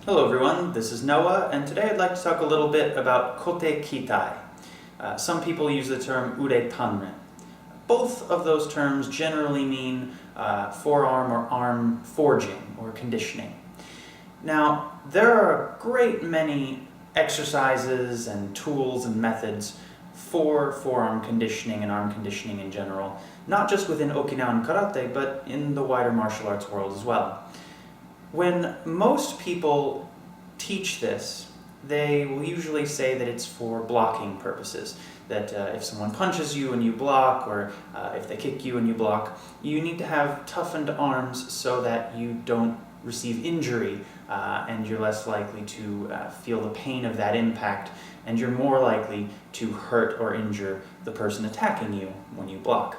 Hello everyone, this is Noah, and today I'd like to talk a little bit about Kote Kitae. Some people use the term ure tanren. Both of those terms generally mean forearm or arm forging or conditioning. Now, there are a great many exercises and tools and methods for forearm conditioning and arm conditioning in general, not just within Okinawan karate, but in the wider martial arts world as well. When most people teach this, they will usually say that it's for blocking purposes. That if someone punches you and you block, or if they kick you and you block, you need to have toughened arms so that you don't receive injury and you're less likely to feel the pain of that impact, and you're more likely to hurt or injure the person attacking you when you block.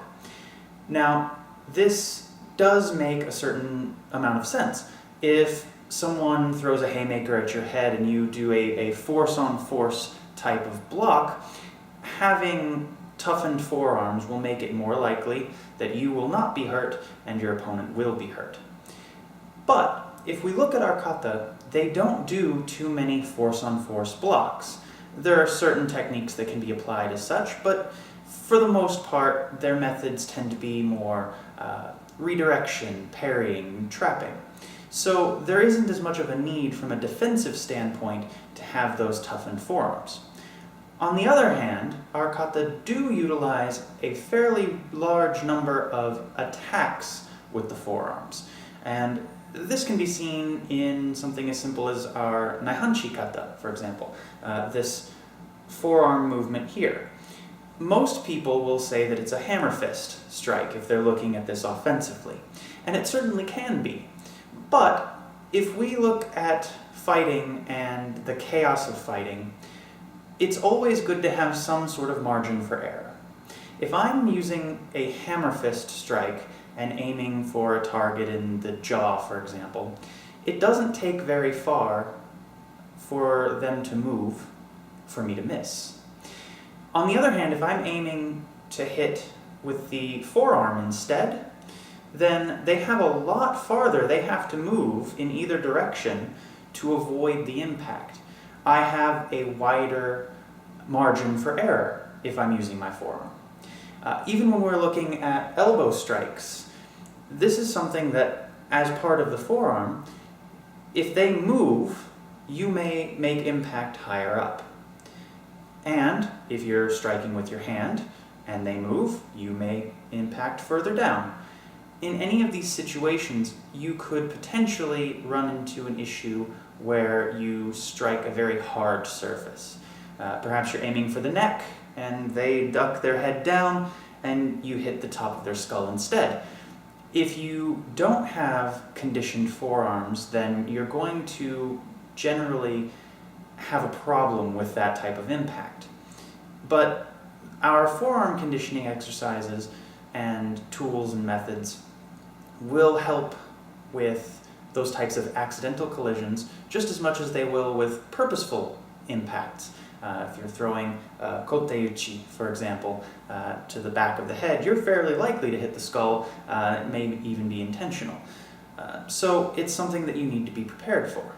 Now, this does make a certain amount of sense. If someone throws a haymaker at your head and you do a force-on-force type of block, having toughened forearms will make it more likely that you will not be hurt and your opponent will be hurt. But if we look at our kata, they don't do too many force-on-force blocks. There are certain techniques that can be applied as such, but for the most part, their methods tend to be more redirection, parrying, trapping. So there isn't as much of a need from a defensive standpoint to have those toughened forearms. On the other hand, our kata do utilize a fairly large number of attacks with the forearms. And this can be seen in something as simple as our naihanshi kata, for example, this forearm movement here. Most people will say that it's a hammer fist strike if they're looking at this offensively, and it certainly can be. But if we look at fighting and the chaos of fighting, it's always good to have some sort of margin for error. If I'm using a hammer fist strike and aiming for a target in the jaw, for example, it doesn't take very far for them to move for me to miss. On the other hand, if I'm aiming to hit with the forearm instead, then they have a lot farther they have to move in either direction to avoid the impact. I have a wider margin for error if I'm using my forearm. Even when we're looking at elbow strikes, this is something that, as part of the forearm, if they move, you may make impact higher up. And if you're striking with your hand and they move, you may impact further down. In any of these situations, you could potentially run into an issue where you strike a very hard surface. Perhaps you're aiming for the neck and they duck their head down and you hit the top of their skull instead. If you don't have conditioned forearms, then you're going to generally have a problem with that type of impact. But our forearm conditioning exercises and tools and methods will help with those types of accidental collisions just as much as they will with purposeful impacts. If you're throwing kote uchi, for example, to the back of the head, you're fairly likely to hit the skull. It may even be intentional. So it's something that you need to be prepared for.